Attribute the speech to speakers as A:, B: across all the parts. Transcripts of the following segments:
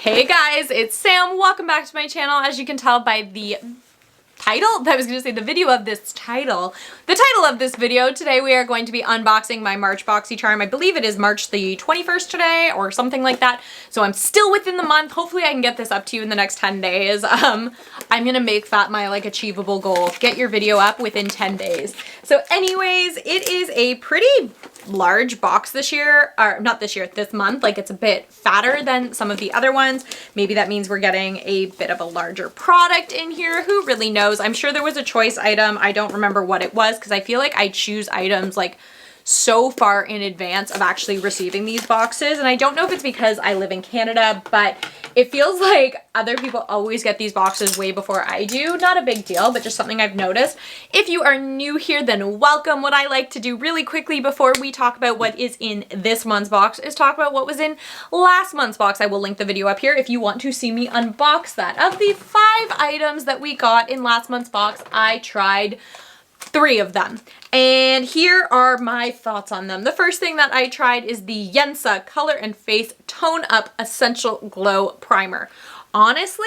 A: Hey guys, it's Sam. Welcome back to my channel. As you can tell by the title, the video of this title. The title of this video, today we are going to be unboxing my March Boxycharm. I believe it is March the 21st today or something like that. So I'm still within the month. Hopefully I can get this up to you in the next 10 days. I'm gonna make that my achievable goal. Get your video up within 10 days. So anyways, it is a pretty large box this year, or not this year, this month. It's a bit fatter than some of the other ones. Maybe that means we're getting a bit of a larger product in here. Who really knows? I'm sure there was a choice item. I don't remember what it was because I feel like I choose items so far in advance of actually receiving these boxes. And I don't know if it's because I live in Canada, but it feels like other people always get these boxes way before I do. Not a big deal, but just something I've noticed. If you are new here, then welcome. What I like to do really quickly before we talk about what is in this month's box is talk about what was in last month's box. I will link the video up here if you want to see me unbox that. Of the 5 items that we got in last month's box, I tried 3 of them. And here are my thoughts on them. The first thing that I tried is the Yensa Color and Face Tone Up Essential Glow Primer. Honestly,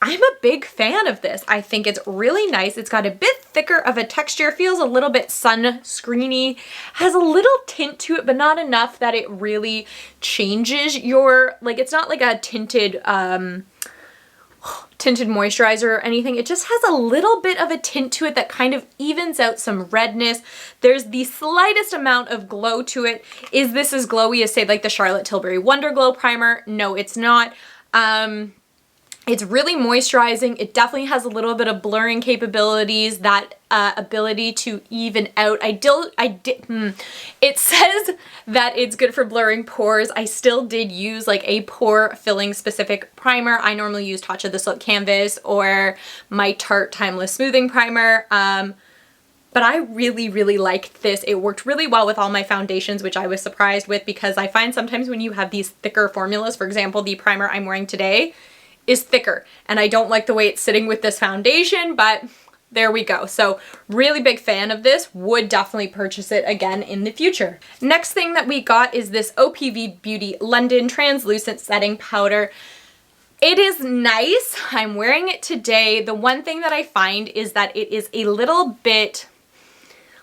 A: I'm a big fan of this. I think it's really nice. It's got a bit thicker of a texture, feels a little bit sunscreeny, has a little tint to it, but not enough that it really changes your, it's not like a tinted moisturizer or anything. It just has a little bit of a tint to it that kind of evens out some redness. There's the slightest amount of glow to it. Is this as glowy as, say, the Charlotte Tilbury Wonder Glow Primer? No, it's not. It's really moisturizing. It definitely has a little bit of blurring capabilities, that ability to even out. It says that it's good for blurring pores. I still did use a pore filling specific primer. I normally use Touch of the Silk Canvas or my Tarte Timeless Smoothing Primer. But I really, really liked this. It worked really well with all my foundations, which I was surprised with because I find sometimes when you have these thicker formulas, for example, the primer I'm wearing today is thicker and I don't like the way it's sitting with this foundation, but there we go. So really big fan of this, would definitely purchase it again in the future. Next thing that we got is this OPV Beauty London Translucent Setting Powder. It is nice. I'm wearing it today. The one thing that I find is that it is a little bit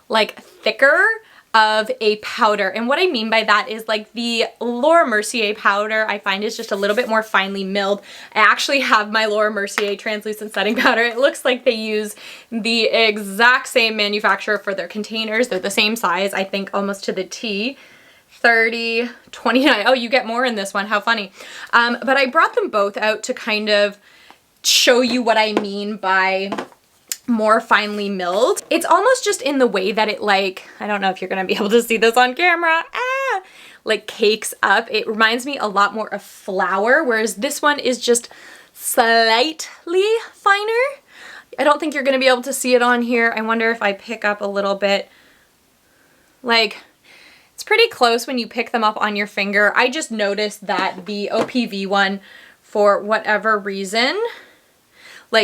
A: thicker of a powder. And what I mean by that is the Laura Mercier powder I find is just a little bit more finely milled. I actually have my Laura Mercier translucent setting powder. It looks like they use the exact same manufacturer for their containers. They're the same size, I think almost to the T. 30, 29. Oh, you get more in this one. How funny. But I brought them both out to kind of show you what I mean by more finely milled. It's almost just in the way that it I don't know if you're gonna be able to see this on camera, cakes up. It reminds me a lot more of flour, whereas this one is just slightly finer. I don't think you're gonna be able to see it on here. I wonder if I pick up a little bit. It's pretty close when you pick them up on your finger. I just noticed that the OPV one, for whatever reason,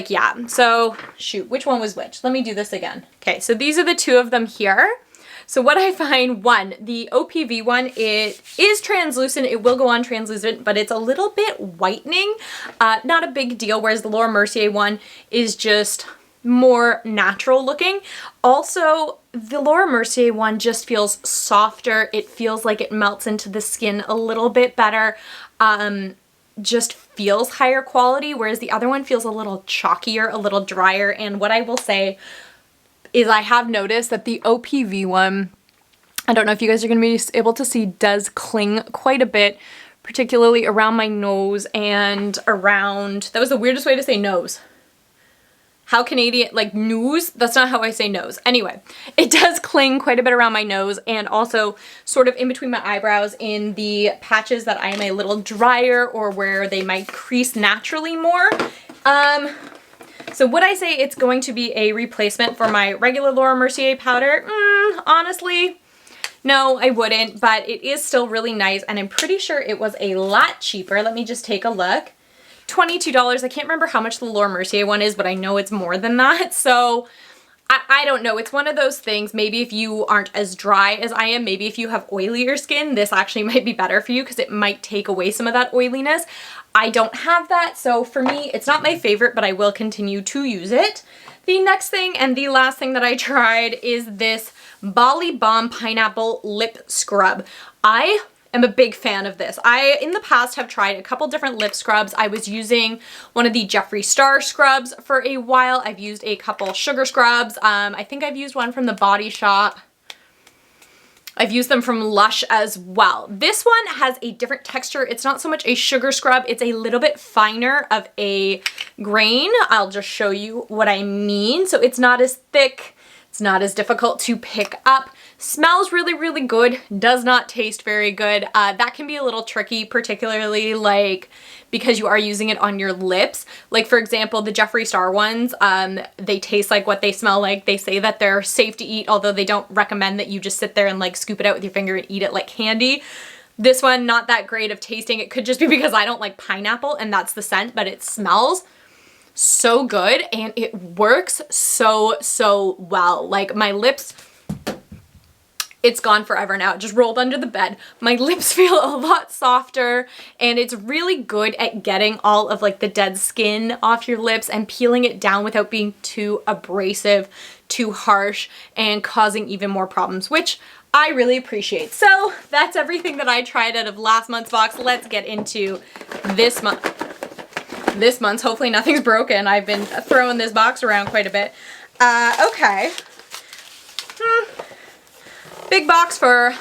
A: yeah, so shoot, which one was which? Let me do this again. Okay, so these are the 2 of them here. So what I find, one, the OPV one, it is translucent. It will go on translucent, but it's a little bit whitening. Not a big deal, whereas the Laura Mercier one is just more natural looking. Also, the Laura Mercier one just feels softer. It feels like it melts into the skin a little bit better. Just feels higher quality, whereas the other one feels a little chalkier, a little drier. And what I will say is I have noticed that the OPV one, I don't know if you guys are going to be able to see, does cling quite a bit, particularly around my nose and around, that was the weirdest way to say nose. How Canadian, nose? That's not how I say nose. Anyway, it does cling quite a bit around my nose and also sort of in between my eyebrows in the patches that I am a little drier or where they might crease naturally more. So would I say it's going to be a replacement for my regular Laura Mercier powder? Honestly, no, I wouldn't, but it is still really nice and I'm pretty sure it was a lot cheaper. Let me just take a look. $22. I can't remember how much the Laura Mercier one is, but I know it's more than that. So I don't know. It's one of those things, maybe if you aren't as dry as I am, maybe if you have oilier skin, this actually might be better for you because it might take away some of that oiliness. I don't have that, so for me, it's not my favorite, but I will continue to use it. The next thing and the last thing that I tried is this Bali Balm Pineapple Lip Scrub. I am a big fan of this. I, in the past, have tried a couple different lip scrubs. I was using one of the Jeffree Star scrubs for a while. I've used a couple sugar scrubs. I think I've used one from the Body Shop. I've used them from Lush as well. This one has a different texture. It's not so much a sugar scrub. It's a little bit finer of a grain. I'll just show you what I mean. So it's not as thick. It's not as difficult to pick up. Smells really, really good. Does not taste very good. That can be a little tricky, particularly like because you are using it on your lips. Like for example, the Jeffree Star ones, they taste like what they smell like. They say that they're safe to eat, although they don't recommend that you just sit there and like scoop it out with your finger and eat it like candy. This one, not that great of tasting. It could just be because I don't like pineapple and that's the scent, but it smells so good and it works so well. Like my lips, it's gone forever now. It just rolled under the bed. My lips feel a lot softer and it's really good at getting all of like the dead skin off your lips and peeling it down without being too abrasive, too harsh, and causing even more problems, which I really appreciate. So that's everything that I tried out of last month's box. Let's get into this month. This month's. Hopefully nothing's broken. I've been throwing this box around quite a bit. Okay. Big box for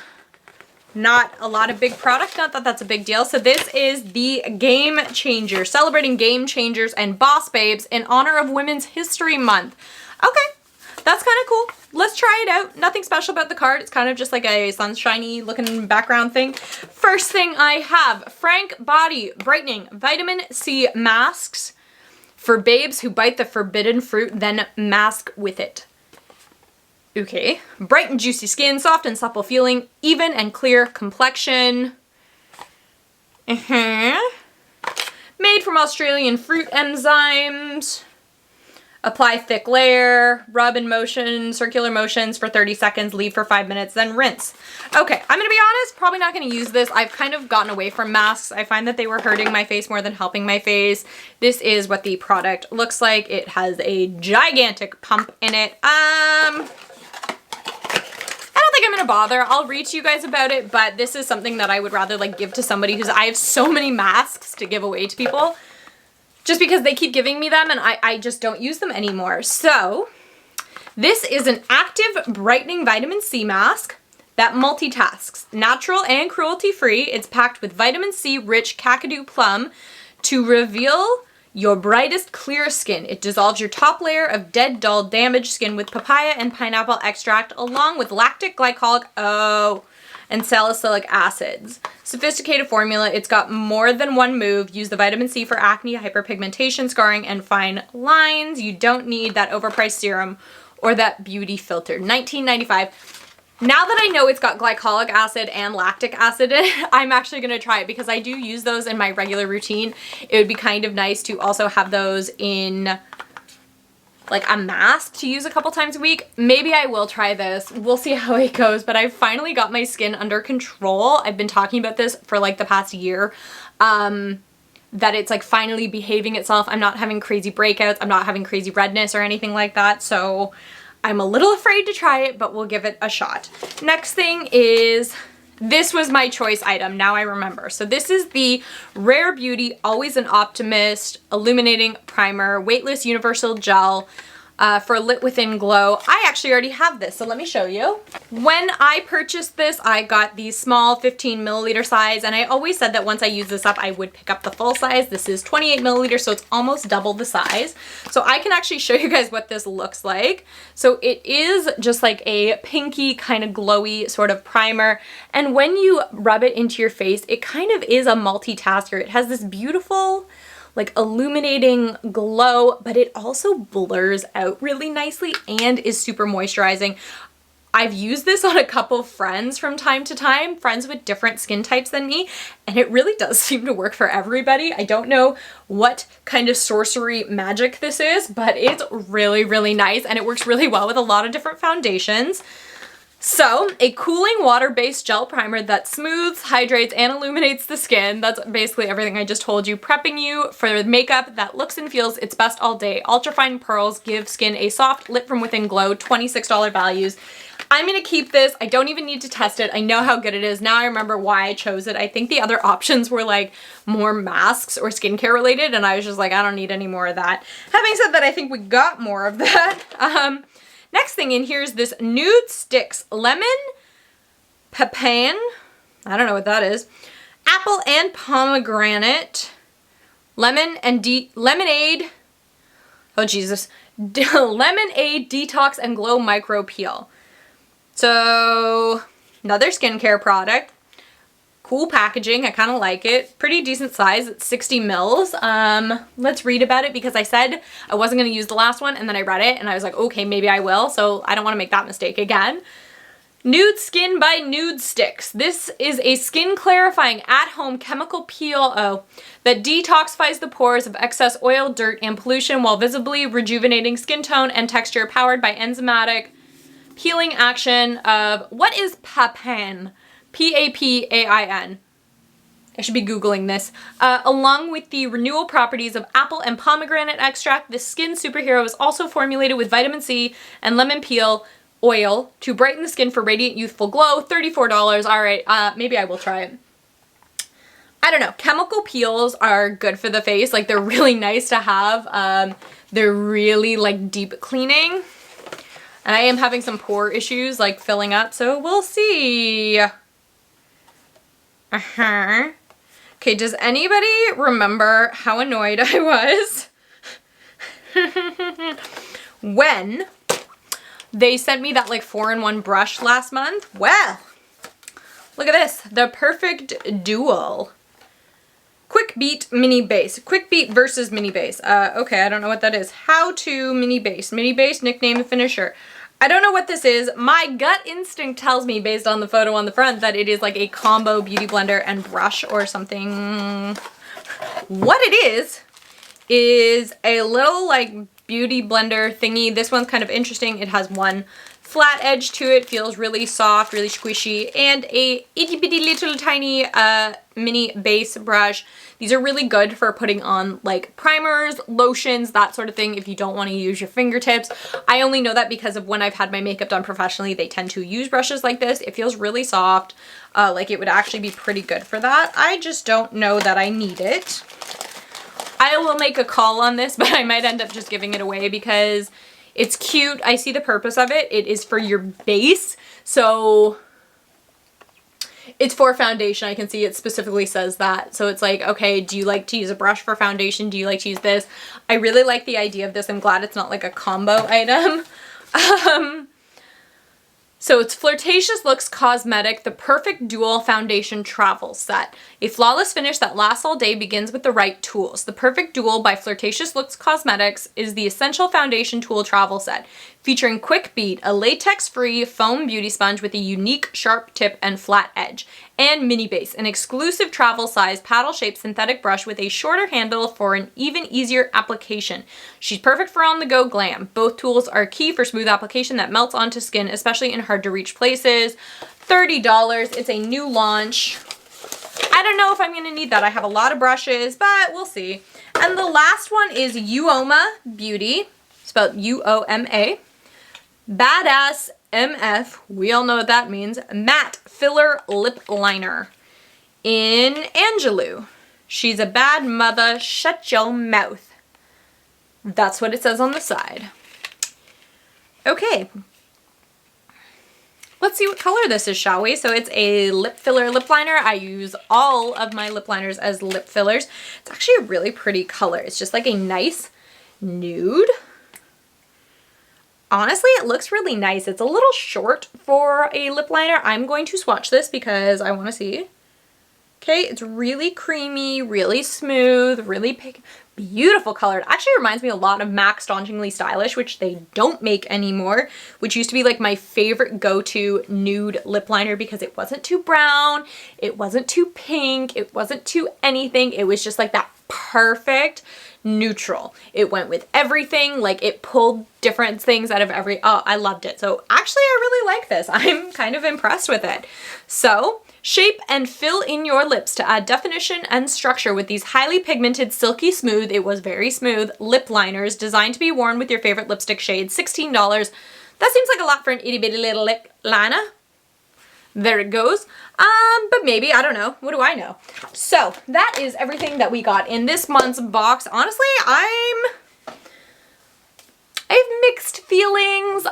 A: not a lot of big product. Not that that's a big deal. So this is the Game Changer, celebrating game changers and boss babes in honor of Women's History Month. Okay, that's kind of cool. Let's try it out. Nothing special about the card. It's kind of just like a sunshiny looking background thing. First thing I have, Frank Body Brightening Vitamin C Masks for babes who bite the forbidden fruit, then mask with it. Okay. Bright and juicy skin, soft and supple feeling, even and clear complexion. Made from Australian fruit enzymes. Apply thick layer, rub in motion, circular motions for 30 seconds, leave for 5 minutes, then rinse. Okay, I'm gonna be honest, probably not gonna use this. I've kind of gotten away from masks. I find that they were hurting my face more than helping my face. This is what the product looks like. It has a gigantic pump in it. I don't think I'm gonna bother. I'll read to you guys about it, but this is something that I would rather like give to somebody who's, I have so many masks to give away to people. Just because they keep giving me them and I just don't use them anymore. So this is an active brightening vitamin C mask that multitasks. Natural and cruelty-free. It's packed with vitamin C rich Kakadu plum to reveal your brightest, clearest skin. It dissolves your top layer of dead, dull, damaged skin with papaya and pineapple extract along with lactic glycolic, and salicylic acids. Sophisticated formula. It's got more than one move. Use the vitamin C for acne, hyperpigmentation, scarring, and fine lines. You don't need that overpriced serum or that beauty filter. $19.95. Now that I know it's got glycolic acid and lactic acid in it, I'm actually gonna try it because I do use those in my regular routine. It would be kind of nice to also have those in like a mask to use a couple times a week. Maybe I will try this. We'll see how it goes, but I've finally got my skin under control. I've been talking about this for like the past year, that it's like finally behaving itself. I'm not having crazy breakouts. I'm not having crazy redness or anything like that. So I'm a little afraid to try it, but we'll give it a shot. Next thing is, this was my choice item, now I remember. So this is the Rare Beauty Always an Optimist Illuminating Primer Weightless Universal Gel for Lit Within Glow. I actually already have this, so let me show you. When I purchased this, I got the small 15 milliliter size, and I always said that once I use this up, I would pick up the full size. This is 28 milliliters, so it's almost double the size. So I can actually show you guys what this looks like. So it is just like a pinky kind of glowy sort of primer, and when you rub it into your face, it kind of is a multitasker. It has this beautiful like illuminating glow, but it also blurs out really nicely and is super moisturizing. I've used this on a couple friends from time to time, friends with different skin types than me, and it really does seem to work for everybody. I don't know what kind of sorcery magic this is, but it's really, really nice, and it works really well with a lot of different foundations. So, a cooling water-based gel primer that smooths, hydrates, and illuminates the skin. That's basically everything I just told you, prepping you for makeup that looks and feels its best all day. Ultrafine pearls give skin a soft, lit from within glow, $26 values. I'm gonna keep this. I don't even need to test it. I know how good it is. Now I remember why I chose it. I think the other options were like more masks or skincare related, and I was just like, I don't need any more of that. Having said that, I think we got more of that. Next thing in here is this Nudestix Lemon Pepan. I don't know what that is. Apple and pomegranate. Lemon and lemonade. Oh, Jesus. Lemonade Detox and Glow Micro Peel. So, another skincare product. Cool packaging. I kind of like it. Pretty decent size. It's 60 mils. Let's read about it because I said I wasn't going to use the last one and then I read it and I was like, okay, maybe I will. So I don't want to make that mistake again. Nudeskin by Nudestix. This is a skin clarifying at-home chemical peel that detoxifies the pores of excess oil, dirt, and pollution while visibly rejuvenating skin tone and texture, powered by enzymatic peeling action of, what is Papan? P-A-P-A-I-N. I should be Googling this. Along with the renewal properties of apple and pomegranate extract, this skin superhero is also formulated with vitamin C and lemon peel oil to brighten the skin for radiant, youthful glow. $34. All right, maybe I will try it. I don't know. Chemical peels are good for the face. Like, they're really nice to have. They're really, like, deep cleaning. And I am having some pore issues, like, filling up, so we'll see. Okay, does anybody remember how annoyed I was when they sent me that like 4-in-1 brush last month? Well, look at this. The Perfect Duel. Quick Beat Mini Base. Quick Beat versus Mini Base. Okay, I don't know what that is. How to Mini Base. Mini Base, nickname, finisher. I don't know what this is. My gut instinct tells me, based on the photo on the front, that it is like a combo beauty blender and brush or something. What it is a little like beauty blender thingy. This one's kind of interesting. It has one flat edge to it, feels really soft, really squishy, and a itty bitty little tiny mini base brush. These are really good for putting on like primers, lotions, that sort of thing if you don't want to use your fingertips. I only know that because of when I've had my makeup done professionally, they tend to use brushes like this. It feels really soft, like it would actually be pretty good for that. I just don't know that I need it. I will make a call on this, but I might end up just giving it away because it's cute. I see the purpose of it. It is for your base, so it's for foundation. I can see it specifically says that. So it's like, okay, do you like to use a brush for foundation? Do you like to use this? I really like the idea of this. I'm glad it's not like a combo item. So it's Flirtacious Looks Cosmetic, the Perfect Duel Foundation Travel Set. A flawless finish that lasts all day begins with the right tools. The Perfect Duel by Flirtacious Looks Cosmetics is the essential foundation tool travel set, featuring Quick Beat, a latex-free foam beauty sponge with a unique sharp tip and flat edge, and Mini Base, an exclusive travel-sized paddle-shaped synthetic brush with a shorter handle for an even easier application. She's perfect for on-the-go glam. Both tools are key for smooth application that melts onto skin, especially in hard-to-reach places. $30. It's a new launch. I don't know if I'm going to need that. I have a lot of brushes, but we'll see. And the last one is UOMA Beauty, spelled U-O-M-A. Badass MF, we all know what that means, matte filler lip liner in Angelou. She's a bad mother, shut your mouth. That's what it says on the side. Okay. Let's see what color this is, shall we? So it's a lip filler lip liner. I use all of my lip liners as lip fillers. It's actually a really pretty color. It's just like a nice nude. Honestly, it looks really nice. It's a little short for a lip liner. I'm going to swatch this because I want to see. Okay, it's really creamy, really smooth, really beautiful color. It actually reminds me a lot of MAC Staunchingly Stylish, which they don't make anymore, which used to be like my favorite go-to nude lip liner because it wasn't too brown, it wasn't too pink, it wasn't too anything. It was just like that perfect neutral. It went with everything, like it pulled different things out of oh, I loved it. So actually I really like this. I'm kind of impressed with it. So shape and fill in your lips to add definition and structure with these highly pigmented, silky smooth, it was very smooth, lip liners designed to be worn with your favorite lipstick shade. $16. That seems like a lot for an itty bitty little lip liner. There it goes. But maybe, I don't know. What do I know? So that is everything that we got in this month's box. Honestly, I have mixed feelings.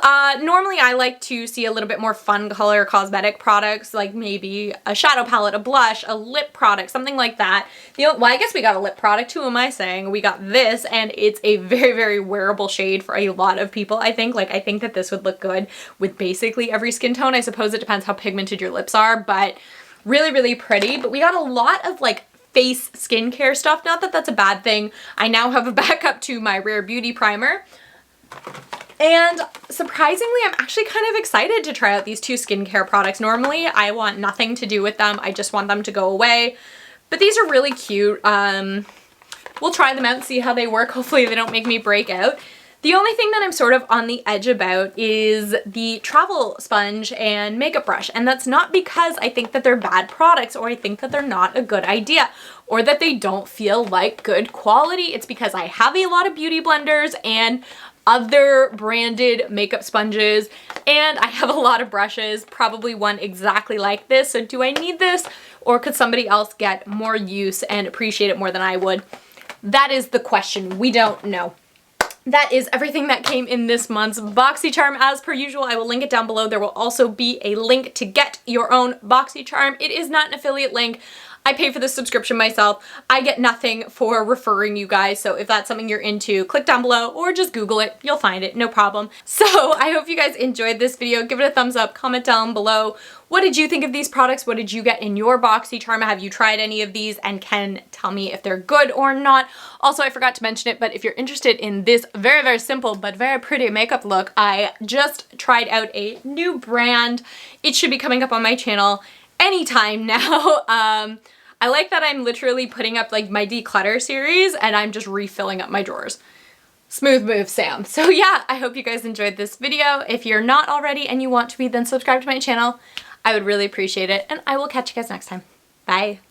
A: Normally I like to see a little bit more fun color cosmetic products, like maybe a shadow palette, a blush, a lip product, something like that. Well, I guess we got a lip product. Who am I saying? We got this, and it's a very, very wearable shade for a lot of people, I think. Like, I think that this would look good with basically every skin tone. I suppose it depends how pigmented your lips are, but really, really pretty. But we got a lot of like face skincare stuff. Not that that's a bad thing. I now have a backup to my Rare Beauty primer. And surprisingly, I'm actually kind of excited to try out these two skincare products. Normally, I want nothing to do with them. I just want them to go away. But these are really cute. We'll try them out and see how they work. Hopefully they don't make me break out. The only thing that I'm sort of on the edge about is the travel sponge and makeup brush. And that's not because I think that they're bad products or I think that they're not a good idea or that they don't feel like good quality. It's because I have a lot of beauty blenders and other branded makeup sponges, and I have a lot of brushes, probably one exactly like this. So do I need this, or could somebody else get more use and appreciate it more than I would? That is the question. We don't know. That is everything that came in this month's BoxyCharm. As per usual, I will link it down below. There will also be a link to get your own BoxyCharm. It is not an affiliate link. I pay for the subscription myself. I get nothing for referring you guys, so if that's something you're into, click down below or just Google it. You'll find it, no problem. So I hope you guys enjoyed this video. Give it a thumbs up, comment down below. What did you think of these products? What did you get in your BoxyCharm? Have you tried any of these and can tell me if they're good or not? Also, I forgot to mention it, but if you're interested in this very, very simple but very pretty makeup look, I just tried out a new brand. It should be coming up on my channel anytime now. I like that I'm literally putting up like my declutter series and I'm just refilling up my drawers. Smooth move, Sam. So yeah, I hope you guys enjoyed this video. If you're not already and you want to be, then subscribe to my channel. I would really appreciate it, and I will catch you guys next time. Bye.